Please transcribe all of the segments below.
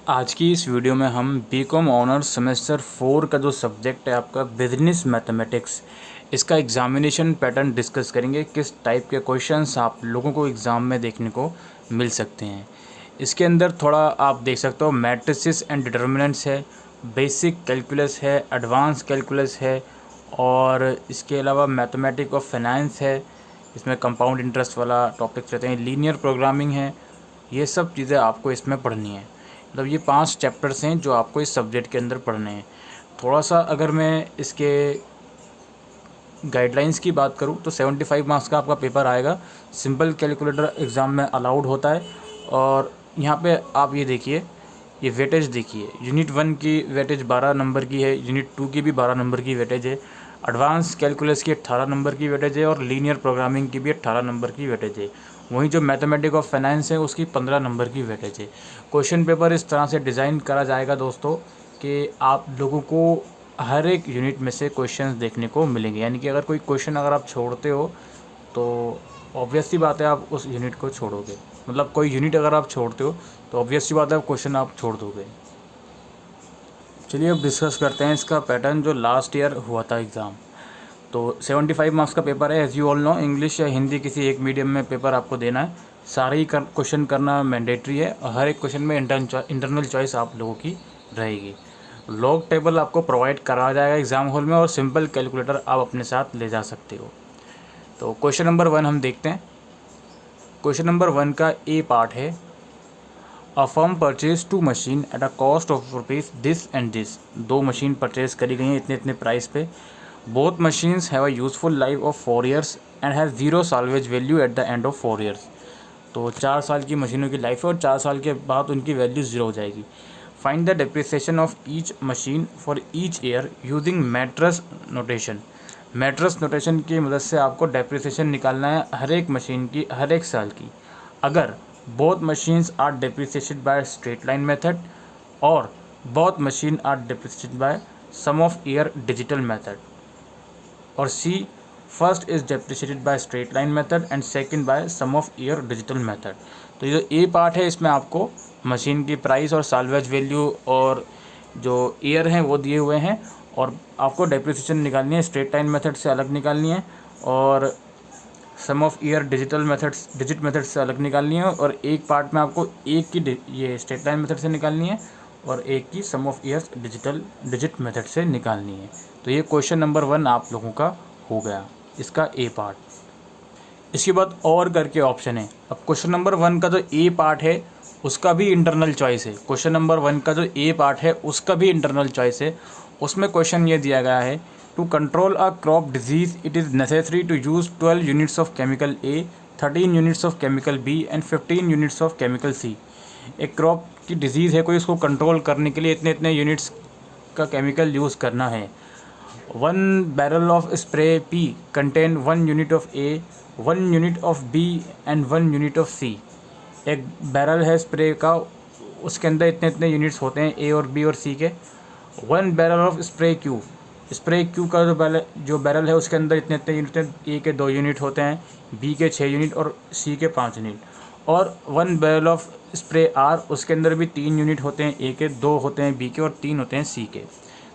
आज की इस वीडियो में हम बीकॉम ऑनर्स सेमेस्टर 4 का जो सब्जेक्ट है आपका बिजनेस मैथमेटिक्स, इसका एग्जामिनेशन पैटर्न डिस्कस करेंगे। किस टाइप के क्वेश्चंस आप लोगों को एग्ज़ाम में देखने को मिल सकते हैं। इसके अंदर थोड़ा आप देख सकते हो मैट्रिसेस एंड डिटर्मिनेंट्स है, बेसिक कैलकुलस है, एडवांस कैलकुलस है और इसके अलावा मैथमेटिक्स ऑफ फाइनेंस है। इसमें कंपाउंड इंटरेस्ट वाला टॉपिक्स रहते हैं, लीनियर प्रोग्रामिंग है। ये सब चीज़ें आपको इसमें पढ़नी है। मतलब ये 5 चैप्टर्स हैं जो आपको इस सब्जेक्ट के अंदर पढ़ने हैं। थोड़ा सा अगर मैं इसके गाइडलाइंस की बात करूँ तो 75 मार्क्स का आपका पेपर आएगा। सिंपल कैलकुलेटर एग्ज़ाम में अलाउड होता है। और यहाँ पे आप ये देखिए, ये वेटेज देखिए, यूनिट 1 की वेटेज 12 नंबर की है, यूनिट 2 की भी 12 नंबर की वेटेज है, एडवांस कैलकुलस की 18 नंबर की वेटेज है और लीनियर प्रोग्रामिंग की भी 18 नंबर की वेटेज है। वहीं जो मैथमेटिक्स ऑफ फाइनेंस है उसकी 15 नंबर की वेटेज है। क्वेश्चन पेपर इस तरह से डिज़ाइन करा जाएगा दोस्तों कि आप लोगों को हर एक यूनिट में से क्वेश्चंस देखने को मिलेंगे। यानी कि अगर कोई क्वेश्चन अगर आप छोड़ते हो तो ऑब्वियस सी बात है आप उस यूनिट को छोड़ोगे। मतलब कोई यूनिट अगर आप छोड़ते हो तो ऑब्वियस सी बात है क्वेश्चन आप छोड़ दोगे। चलिए अब डिस्कस करते हैं इसका पैटर्न जो लास्ट ईयर हुआ था एग्ज़ाम। तो 75 मार्क्स का पेपर है। As you all know, English या हिंदी किसी एक मीडियम में पेपर आपको देना है। सारे ही क्वेश्चन करना मैंडेटरी है और हर एक क्वेश्चन में इंटरनल चॉइस आप लोगों की रहेगी। लॉग टेबल आपको प्रोवाइड कराया जाएगा एग्ज़ाम हॉल में और सिंपल कैलकुलेटर आप अपने साथ ले जा सकते हो। तो क्वेश्चन नंबर 1 हम देखते हैं। क्वेश्चन नंबर 1 का ए पार्ट है, a firm purchase 2 machine at a cost of rupees this and this. 2 machine purchase करी गई हैं इतने इतने प्राइस पे। Both machines have a useful life of 4 years and has 0 salvage value eight the end of 4 years। तो 4 साल की मशीनों की लाइफ है और 4 साल के बाद उनकी वैल्यू 0 हो जाएगी। Find the depreciation of each machine for each year using मैट्रस notation. मैट्रस notation की मदद से आपको डेप्रिसिएशन निकालना है हर एक मशीन की हर एक साल की। अगर both machines are depreciated by straight line method और both machine are depreciated by sum of year digital method. और C, first is depreciated by straight line method and second by sum of year digital method. तो ये जो ए part है इसमें आपको machine की price और साल्वेज वैल्यू और जो ईयर हैं वो दिए हुए हैं और आपको डेप्रिसिएशन निकालनी है स्ट्रेट लाइन मेथड से अलग निकालनी है और सम ऑफ ईयर डिजिट मेथड से अलग निकालनी है। और एक पार्ट में आपको एक की ये स्ट्रेट लाइन मेथड से निकालनी है और एक की सम ऑफ ईयर्स डिजिट मेथड से निकालनी है। तो ये क्वेश्चन नंबर 1 आप लोगों का हो गया, इसका ए पार्ट। इसके बाद और करके ऑप्शन है। अब क्वेश्चन नंबर 1 का जो ए पार्ट है उसका भी इंटरनल चॉइस है। क्वेश्चन नंबर 1 का जो ए पार्ट है उसका भी इंटरनल चॉइस है। उसमें क्वेश्चन ये दिया गया है, to control a crop disease it is necessary to use 12 units of chemical A, 13 units of chemical B and 15 units of chemical C. एक क्रॉप की डिजीज़ है कोई, उसको कंट्रोल करने के लिए इतने इतने यूनिट्स का केमिकल यूज़ करना है। 1 barrel of spray P contain 1 unit of A, 1 unit of B and 1 unit of C. एक बैरल है स्प्रे का, उसके अंदर इतने इतने यूनिट्स होते हैं ए और बी और सी के। 1 barrel of spray Q, spray Q का जो बैरल है उसके अंदर इतने इतने यूनिट हैं। ए के 2 यूनिट होते हैं, बी के 6 यूनिट और सी के 5 यूनिट। और 1 बैरल ऑफ स्प्रे आर, उसके अंदर भी 3 यूनिट होते हैं, ए के 2 होते हैं, बी के और 3 होते हैं सी के।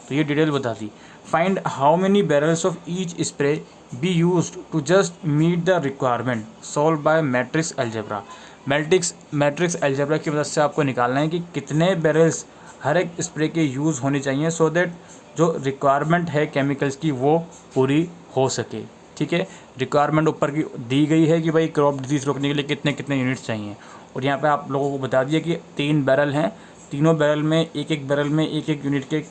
तो ये डिटेल बता दी। Find how many barrels of each spray be used to just meet the requirement, solve by matrix algebra. Matrix algebra की मदद से आपको निकालना है कि कितने बैरल्स हर एक स्प्रे के यूज़ होने चाहिए सो दैट जो रिक्वायरमेंट है केमिकल्स की वो पूरी हो सके। ठीक है, रिक्वायरमेंट ऊपर की दी गई है कि भाई क्रॉप डिजीज़ रोकने के लिए कितने कितने यूनिट्स चाहिए। और यहाँ पे आप लोगों को बता दिया कि 3 बैरल हैं, तीनों बैरल में एक बैरल में एक यूनिट के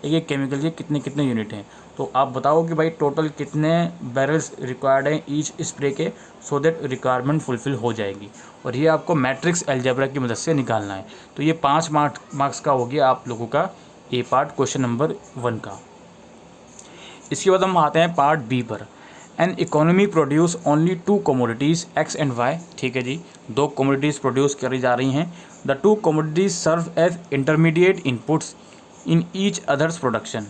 एक केमिकल के कितने कितने यूनिट हैं। तो आप बताओ कि भाई टोटल कितने बैरल्स रिक्वायर्ड हैं ईच स्प्रे के, सो दैट रिक्वायरमेंट फुलफिल हो जाएगी। और ये आपको मैट्रिक्स अलजेब्रा की मदद से निकालना है। तो ये 5 मार्क्स का हो गया आप लोगों का ए पार्ट क्वेश्चन नंबर 1 का। इसके बाद हम आते हैं पार्ट बी पर। An economy produce only 2 commodities X and Y. ठीक है जी, 2 कमोडिटीज़ प्रोड्यूस करी जा रही हैं। The 2 commodities serve as intermediate inputs in each others production.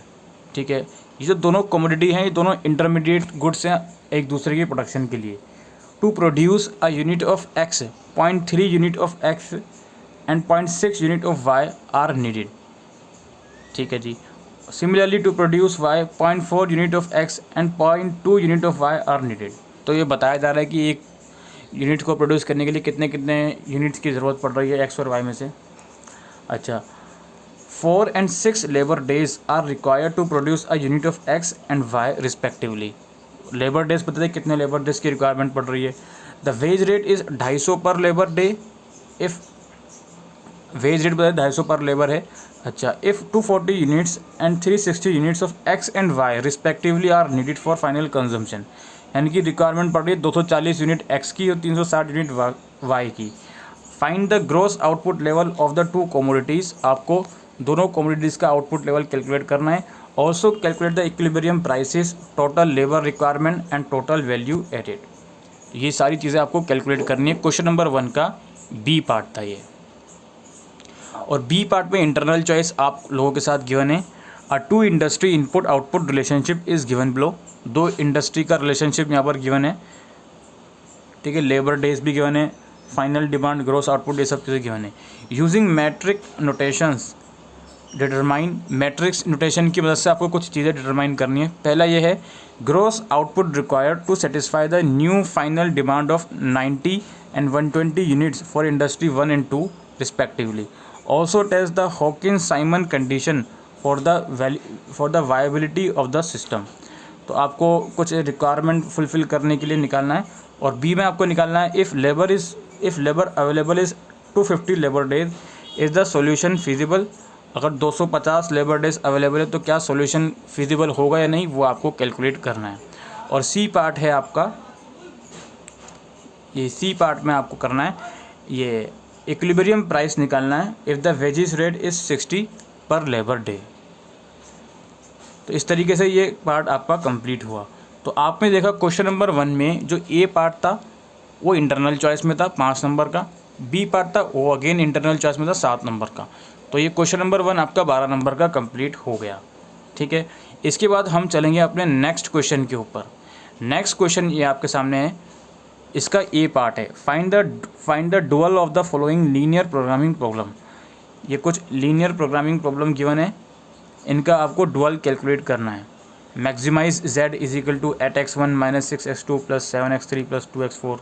ठीक है, ये जो दोनों कमोडिटी हैं ये दोनों इंटरमीडिएट गुड्स हैं एक दूसरे के प्रोडक्शन के लिए। To produce a unit of X, 0.3 unit of X and 0.6 unit of Y are needed. ठीक है जी। Similarly to produce Y 0.4 unit of X and 0.2 unit of Y are needed. तो ये बताया जा रहा है कि एक यूनिट को प्रोड्यूस करने के लिए कितने कितने यूनिट्स की ज़रूरत पड़ रही है एक्स और वाई में से। अच्छा, 4 and 6 labour days are required to produce a unit of X and Y respectively. Labour days पता है कितने लेबर डेज की रिक्वायरमेंट पड़ रही है। The wage rate is 250 per labour day. If wage rate बताए 250 पर लेबर है। अच्छा, if 240 units and 360 units of X and Y respectively are needed for final consumption, यानी कि रिक्वायरमेंट पड़ रही है 240 यूनिट एक्स की और 360 यूनिट वाई की। Find the gross output level of the two commodities. आपको दोनों कमोडिटीज़ का आउटपुट लेवल कैलकुलेट करना है। Also calculate the equilibrium prices, total labour requirement and total value added. ये सारी चीज़ें आपको कैलकुलेट करनी है। क्वेश्चन नंबर 1 का बी पार्ट था ये। और बी पार्ट में इंटरनल चॉइस आप लोगों के साथ गिवन है। A two industry input output relationship is given below. दो इंडस्ट्री का रिलेशनशिप यहाँ पर गिवन है। ठीक है, लेबर डेज भी गिवन है, फाइनल डिमांड, ग्रॉस आउटपुट, ये सब चीज़ें गिवन है। Using matrix notations determine. Matrix notation की मदद से आपको कुछ चीज़ें डिटरमाइन करनी है। पहला ये है gross output required to satisfy the new final demand of 90 and 120 units for industry 1 and 2 रिस्पेक्टिवली। Also test the Hawkins Simon condition for the viability of the system. तो आपको कुछ रिक्वायरमेंट फुलफिल करने के लिए निकालना है। और बी में आपको निकालना है if labour available is 250 labour days is the solution feasible. अगर 250 लेबर डेज अवेलेबल है तो क्या सॉल्यूशन फिजिबल होगा या नहीं, वो आपको कैलकुलेट करना है। और सी पार्ट है आपका, ये सी पार्ट में आपको करना है ये इक्विलिब्रियम प्राइस निकालना है if the wages rate is 60 पर लेबर डे। तो इस तरीके से ये पार्ट आपका कंप्लीट हुआ। तो आपने देखा क्वेश्चन नंबर 1 में जो ए पार्ट था वो इंटरनल चॉइस में था 5 नंबर का, बी पार्ट था वो अगेन इंटरनल चॉइस में था 7 नंबर का। तो ये क्वेश्चन नंबर 1 आपका 12 नंबर का कंप्लीट हो गया। ठीक है, इसके बाद हम चलेंगे अपने नेक्स्ट क्वेश्चन के ऊपर। नेक्स्ट क्वेश्चन ये आपके सामने है, इसका ए पार्ट है find the dual of the following linear programming problem. ये कुछ लीनियर प्रोग्रामिंग प्रॉब्लम गिवन है, इनका आपको डुअल कैलकुलेट करना है। Maximise z is equal to 8x1 minus 6x2 plus 7x3 plus 2x4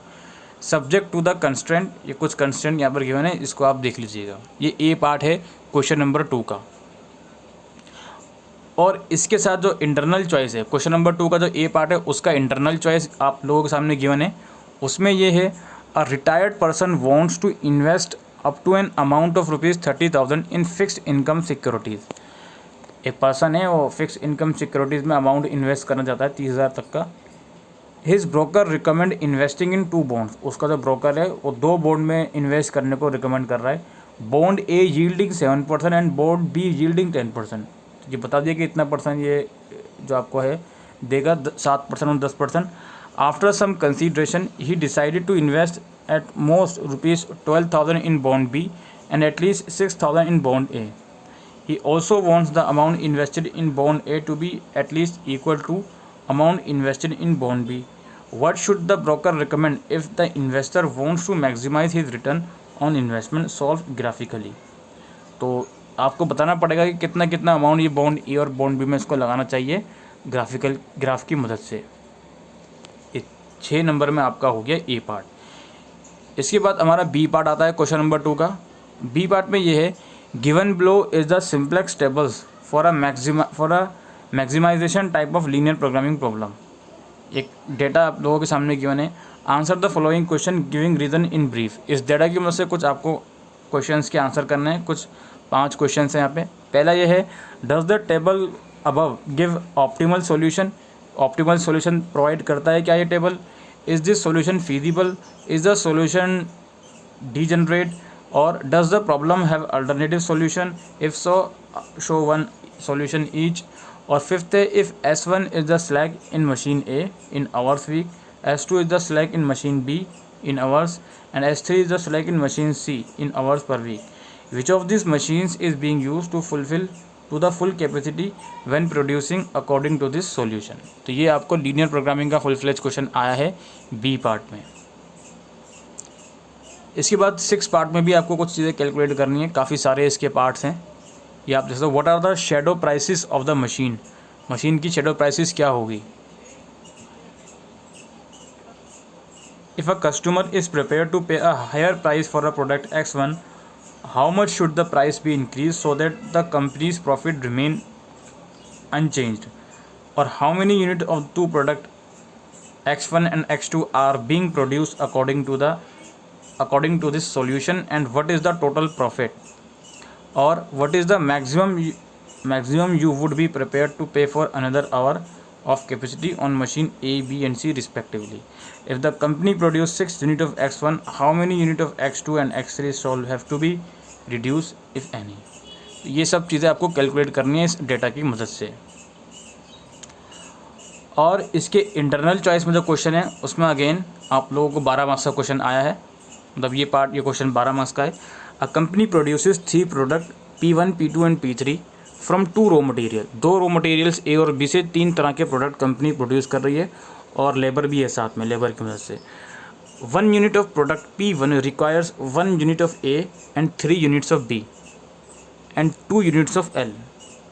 subject to the constraint. ये कुछ constraint यहाँ पर गिवन है, इसको आप देख लीजिएगा। ये ए पार्ट है क्वेश्चन नंबर 2 का। और इसके साथ जो इंटरनल चॉइस है क्वेश्चन नंबर 2 का जो ए पार्ट है उसका इंटरनल चॉइस आप लोगों के सामने गिवन है। उसमें ये है a retired person wants to invest up to an amount of ₹30,000 in fixed income securities. एक पर्सन है वो फिक्स इनकम सिक्योरिटीज़ में अमाउंट इन्वेस्ट करना चाहता है 30,000 तक का। His broker recommend investing in 2 bonds. उसका जो ब्रोकर है वो 2 बॉन्ड में इन्वेस्ट करने को रिकमेंड कर रहा है। Bond A yielding 7% and bond B yielding 10%। ये बता दिए कि इतना परसेंट ये जो आपको है देगा 7% और 10%। After some consideration he decided to invest at most ₹12,000 in bond B and at least 6,000 in bond A. He also wants the amount invested in bond A to be at least equal to amount invested in bond B. What should the broker recommend if the investor wants to maximize his return on investment? Solve graphically. तो आपको बताना पड़ेगा कि कितना कितना amount ये bond ए और bond B में इसको लगाना चाहिए ग्राफ की मदद से। 6 नंबर में आपका हो गया ए पार्ट। इसके बाद हमारा बी पार्ट आता है क्वेश्चन नंबर 2 का। बी पार्ट में ये है given below is the simplex tables for a maximisation type of linear programming problem. एक डेटा आप लोगों के सामने गिवन है। Answer the following question giving reason in brief. इस डेटा की मदद से कुछ आपको क्वेश्चंस के आंसर करने हैं। कुछ 5 क्वेश्चन हैं यहाँ पे। पहला ये है does the table above give optimal solution. Optimal solution provide करता है क्या ये table? Is this solution feasible? Is the solution degenerate? और does the problem have alternative solution? If so show 1 solution each. और फिफ्थ है if S1 is the slack in machine A in hours week, S2 is the slack in machine B in hours and S3 is the slack in machine C in hours per week. Which of these machines is being used to fulfill to the full capacity when producing according to this solution? तो ये आपको linear programming का full fledge question आया है B part में। इसके बाद 6 part में भी आपको कुछ चीज़ें कैलकुलेट करनी है, काफ़ी सारे इसके पार्ट्स हैं। ये आप जैसे what are the shadow prices of the machine, machine की शेडो प्राइसेस क्या होगी। If a customer is prepare to pay a higher price for a product X1, how much should the price be increase so that the company's profit remain unchanged, और how many unit of two product X1 and X2 are being produced according to this solution, and what is the total profit, or what is the maximum you would be prepared to pay for another hour of capacity on machine A, B and C respectively. If the company produce 6 unit of X1, how many unit of X2 and X3 shall have to be reduced if any. ये सब चीज़ें आपको calculate करनी है इस data की मदद से। और इसके इंटरनल चॉइस में जो क्वेश्चन है उसमें अगेन आप लोगों को 12 मार्क्स का क्वेश्चन आया है, मतलब ये क्वेश्चन 12 मार्क्स का है। A company produces 3 product P1, P2 and P3 फ्रॉम 2 raw material, 2 raw materials A और बी से 3 तरह के प्रोडक्ट कंपनी प्रोड्यूस कर रही है, और लेबर भी है साथ में, लेबर की मदद से। 1 unit of product P1 requires 1 unit of A and 3 units of B and 2 units of L।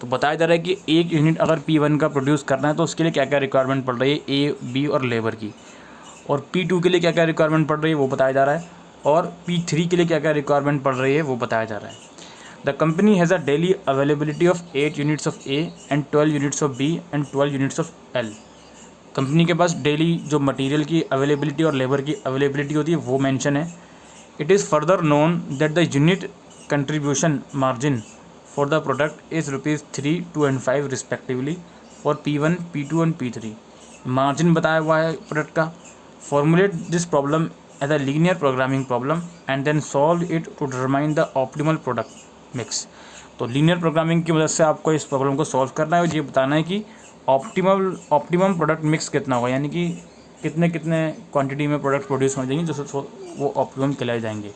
तो बताया जा रहा है कि 1 यूनिट अगर P1 का प्रोड्यूस करना है तो उसके लिए क्या क्या रिक्वायरमेंट पड़ रही है, ए, बी और लेबर की, और P2 के लिए क्या क्या रिक्वायरमेंट पड़ रही है वो बताया जा रहा है, और P3 के लिए क्या क्या रिक्वायरमेंट पड़ रही है वो बताया जा रहा है। The company has a daily availability of 8 units of A and 12 units of B and 12 units of L. Company के पास डेली जो मटीरियल की अवेलेबिलिटी और लेबर की अवेलेबिलिटी होती है वो मेंशन है। It is further known that the unit contribution margin for the product is ₹3, 2 and 5 respectively for P1, P2 and P3। Margin बताया हुआ है प्रोडक्ट का। Formulate this problem as a linear programming problem and then solve it to determine the optimal product mix. तो linear programming की मदद से आपको इस प्रॉब्लम को सॉल्व करना है और ये बताना है कि ऑप्टिमम प्रोडक्ट मिक्स कितना होगा, यानी कि कितने क्वांटिटी में प्रोडक्ट प्रोड्यूस हो जाएंगे जो वो ऑप्टिमम कहलाए जाएंगे।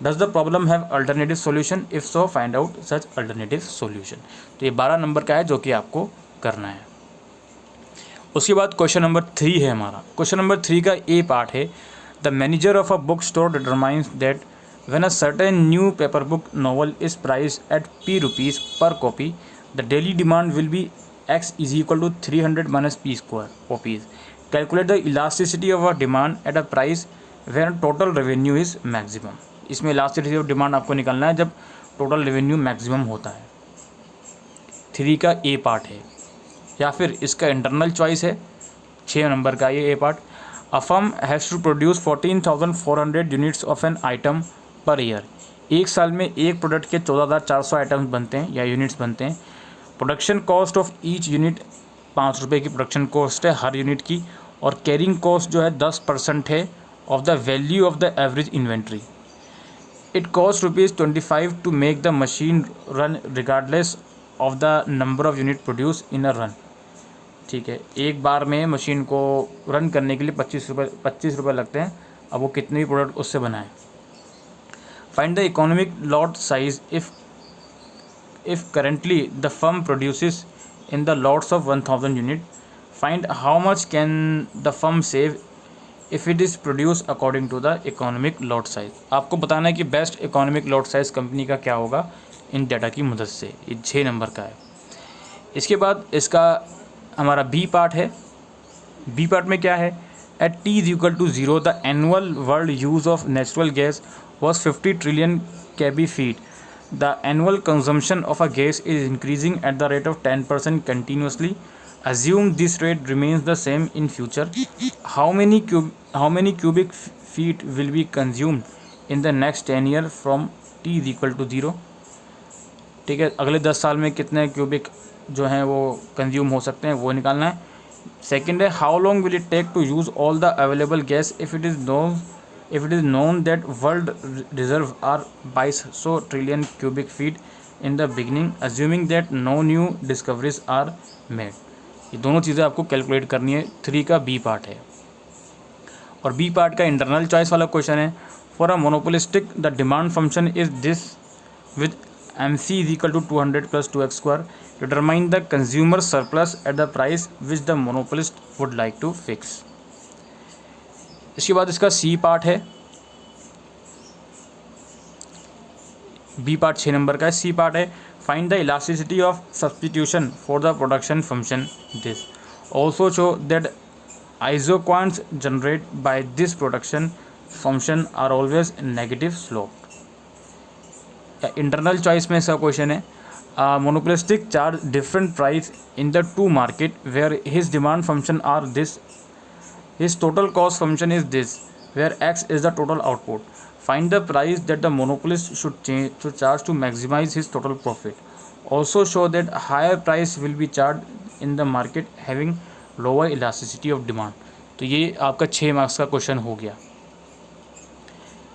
Does the problem have alternative solution? If so, find out such alternative solution। तो ये 12 नंबर का है जो कि आपको करना है। उसके बाद क्वेश्चन नंबर 3 है हमारा। क्वेश्चन नंबर 3 का ए पार्ट है, the manager of a book store determines that when a certain new paper book novel is priced eight ₹P per copy, the daily demand will be X is equal to 300 minus P square copies. Calculate the elasticity of a demand at a price where total revenue is maximum। इसमें elasticity of demand आपको निकालना है जब total revenue maximum होता है। 3 का ए part है, या फिर इसका इंटरनल चॉइस है 6 नंबर का ये A part. A firm has to produce 14,400 units of an item per year. एक साल में एक प्रोडक्ट के 14,400 आइटम्स बनते हैं या यूनिट्स बनते हैं। Production cost of each unit ₹5 की प्रोडक्शन कॉस्ट है हर यूनिट की, और कैरिंग कॉस्ट जो है 10% है of the value of the average inventory. It costs ₹25 to make the machine run regardless of the number of unit produced in a run। ठीक है, एक बार में मशीन को रन करने के लिए 25 रुपये लगते हैं। अब वो कितने भी प्रोडक्ट उससे बनाएं। Find the economic lot size if currently the firm produces in the lots of 1000 unit. Find how much can the firm save if it is produce according to the economic lot size. आपको बताना है कि best economic lot size company का क्या होगा इन data की मदद से। ये 6 नंबर का है। इसके बाद इसका हमारा बी पार्ट है। बी पार्ट में क्या है, at T is equal to 0 the annual world use of natural gas was 50 trillion KB feet. The annual consumption of a gas is increasing at the rate of 10% continuously. Assume this rate remains the same in future. How many cubic feet will be consumed in the next 10 years from T is equal to 0। ठीक है, अगले 10 साल में कितने cubic जो हैं वो consume हो सकते हैं वो निकालना है। सेकेंड है, how long will it take to use all the available gas if it is known that world reserve are 2200 trillion cubic feet in the beginning, assuming that no new discoveries are made. ये दोनों चीज़ें आपको calculate करनी है। 3 का B part है। और B part का इंटरनल चॉइस वाला क्वेश्चन है, for a monopolistic the demand function is this with MC is equal to 200 + 2x²। Determine the consumer surplus at the price which the monopolist would like to fix. इसके बाद इसका C part है। B part 6 number का है। C part है find the elasticity of substitution for the production function this, also show that isoquants generate by this production function are always negative slope. Internal choice में इसका question है monopolistic charge different price in the two market where his demand function are this, his total cost function is this, where x is the total output. Find the price that the monopolist should charge to maximize his total profit. Also show that higher price will be charged in the market having lower elasticity of demand. तो ये आपका 6 marks का question हो गया।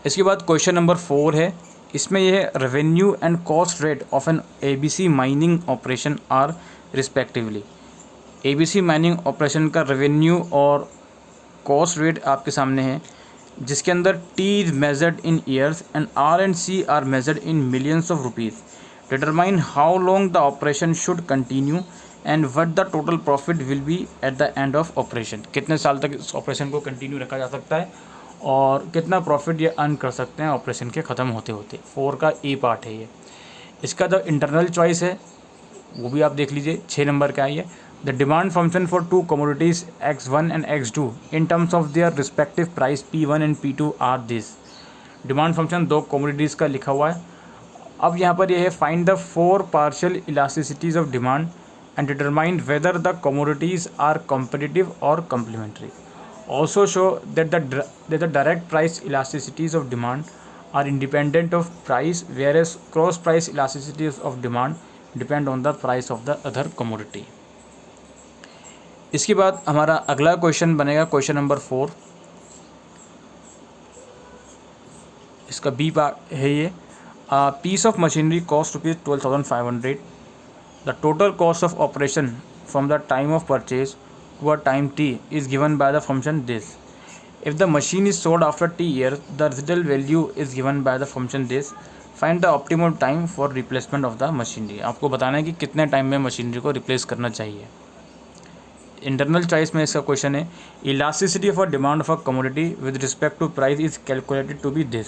इसके बाद question number 4 है, इसमें यह है revenue and cost rate of an ABC mining operation are respectively. ABC mining operation का रेवेन्यू और कॉस्ट रेट आपके सामने है, जिसके अंदर T is measured in years and R and C are measured in millions of rupees. Determine how long the operation should continue and what the total profit will be at the end of operation. कितने साल तक इस operation को continue रखा जा सकता है और कितना प्रॉफिट ये अर्न कर सकते हैं ऑपरेशन के ख़त्म होते होते। 4 का ए पार्ट है ये। इसका जो इंटरनल चॉइस है वो भी आप देख लीजिए, 6 नंबर का है ये। The demand function for two commodities X1 and X2 in terms of their respective price P1 and P2 are this। Demand function 2 commodities का लिखा हुआ है। अब यहाँ पर यह है find the 4 partial elasticities of demand and determine whether the commodities are competitive और complementary. Also show that the direct price elasticities of demand are independent of price whereas cross price elasticities of demand depend on the price of the other commodity. इसके बाद हमारा अगला question बनेगा question number 4। इसका B part है ये, piece of machinery cost ₹12,500। The total cost of operation from the time of purchase to a time t is given by the function this. If the machine is sold after t years the residual value is given by the function this. Find the optimum time for replacement of the machinery. आपको बताना है कि कितने time में machinery को replace करना चाहिए। Internal choice में इसका क्वेश्चन है elasticity of a demand of a commodity with respect to price is calculated to be this,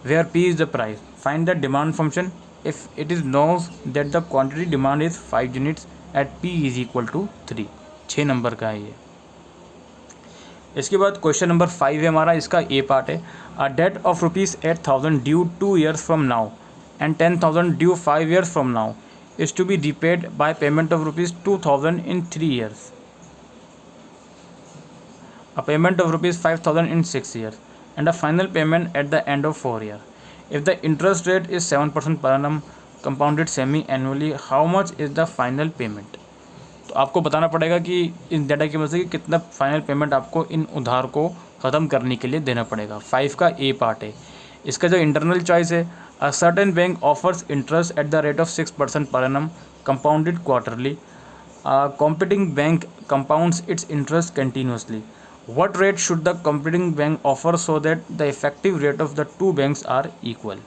where P is the price. Find the demand function if it is knows that the quantity demand is 5 units at P is equal to 3। 6 number का है ये। इसके बाद question number 5 है हमारा, इसका A part है a debt of ₹8,000 due 2 years from now and 10,000 due 5 years from now is to be repaid by payment of ₹2,000 in 3 years। A payment of ₹5,000 in 6 years and a final payment at the end of 4 years. If the interest rate is 7% per annum compounded semi-annually, how much is the final payment? तो आपको बताना पड़ेगा कि इन data की मदद से कितना final payment आपको इन उधार को ख़त्म करने के लिए देना पड़ेगा। 5 का ए पार्ट है। इसका जो इंटरनल चॉइस है a certain bank offers interest eight the rate of 6% per annum compounded quarterly. Competing bank compounds its interest continuously. What rate should the competing bank offer so that the effective rate of the two banks are equal?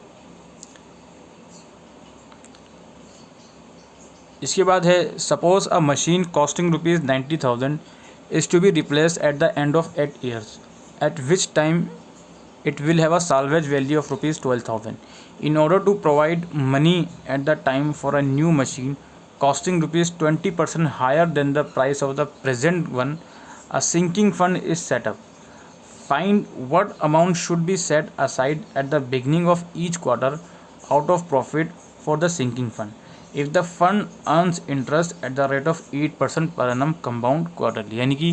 इसके बाद है suppose a machine costing ₹90,000 is to be replaced at the end of 8 years, at which time it will have a salvage value of ₹12,000. In order to provide money at the time for a new machine costing ₹20% higher than the price of the present one, a sinking fund is set up. Find what amount should be set aside at the beginning of each quarter out of profit for the sinking fund. If the fund earns interest at the rate of 8% per annum compound quarterly, यानी कि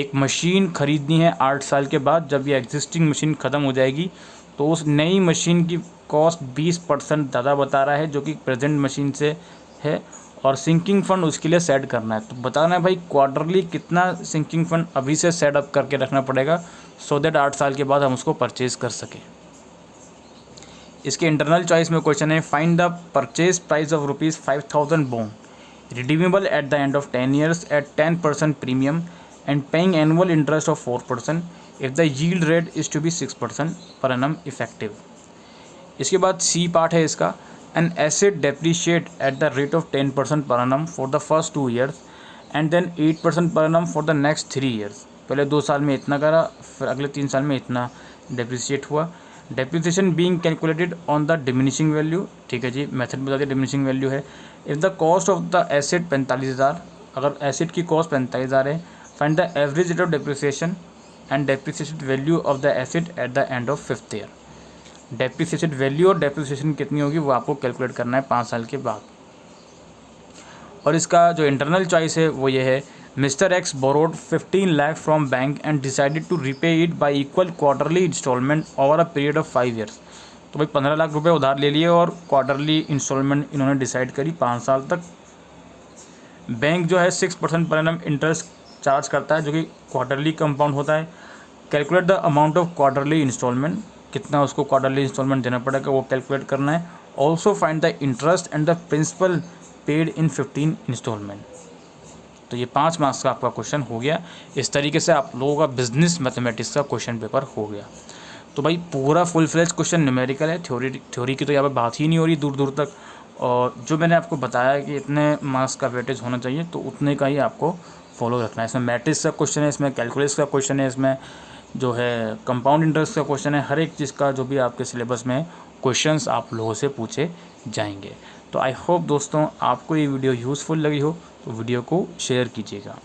एक machine खरीदनी है 8 साल के बाद, जब ये एग्जिस्टिंग मशीन ख़त्म हो जाएगी तो उस नई मशीन की कॉस्ट 20% ज़्यादा बता रहा है जो कि प्रेजेंट मशीन से है, और सिंकिंग फ़ंड उसके लिए सेट करना है। तो बताना है भाई क्वार्टरली कितना सिंकिंग फ़ंड अभी से सेटअप करके रखना पड़ेगा सो दैट 8 साल के बाद हम उसको परचेज़ कर सकें। इसके इंटरनल चॉइस में क्वेश्चन है find the purchase price of ₹5,000 bond redeemable at the end of 10 years at 10% premium and paying annual interest of 4% if the yield rate is to be 6% per annum effective. इसके बाद सी part है इसका an asset depreciate at the rate of 10% per annum for the first 2 years and then 8% per annum for the next 3 years. पहले 2 साल में इतना करा, फिर अगले 3 साल में इतना डेप्रिशिएट हुआ। Depreciation being calculated on the diminishing value, ठीक है जी, मेथड बता दिया डिमिनिशिंग वैल्यू है। If the cost of the asset 45,000, अगर एसेट की कॉस्ट 45,000 है, find the average rate of depreciation and depreciated value of the asset eight the end of 5th year. Depreciated value और depreciation कितनी होगी वो आपको calculate करना है 5 साल के बाद। और इसका जो इंटरनल चॉइस है वो ये है, mister X borrowed 15 lakh from bank and decided to repay it by equal quarterly instalment over a period of 5 years. तो भाई 15 लाख रुपए उधार ले लिए और क्वार्टरली इंस्टॉलमेंट इन्होंने डिसाइड करी 5 साल तक। बैंक जो है 6% पर एनम इंटरेस्ट चार्ज करता है जो कि क्वार्टरली कंपाउंड होता है। Calculate the amount of quarterly instalment, कितना उसको क्वार्टरली इंस्टॉलमेंट देना पड़ेगा वो कैलकुलेट करना है। Also find the interest and the principal paid in 15 instalment. तो ये 5 मार्क्स का आपका क्वेश्चन हो गया। इस तरीके से आप लोगों का बिजनेस मैथमेटिक्स का क्वेश्चन पेपर हो गया। तो भाई पूरा फुल फ्लेज क्वेश्चन न्यूमेरिकल है, थ्योरी की तो यहाँ पर बात ही नहीं हो रही दूर दूर तक। और जो मैंने आपको बताया कि इतने मार्क्स का वेटेज होना चाहिए तो उतने का ही आपको फॉलो रखना है। इसमें मैट्रिक्स का क्वेश्चन है, इसमें कैलकुलस का क्वेश्चन है, इसमें जो है कंपाउंड इंटरेस्ट का क्वेश्चन है, हर एक चीज़ का जो भी आपके सिलेबस में क्वेश्चंस आप लोगों से पूछे जाएंगे। तो आई होप दोस्तों आपको ये वीडियो यूज़फुल लगी हो तो वीडियो को शेयर कीजिएगा।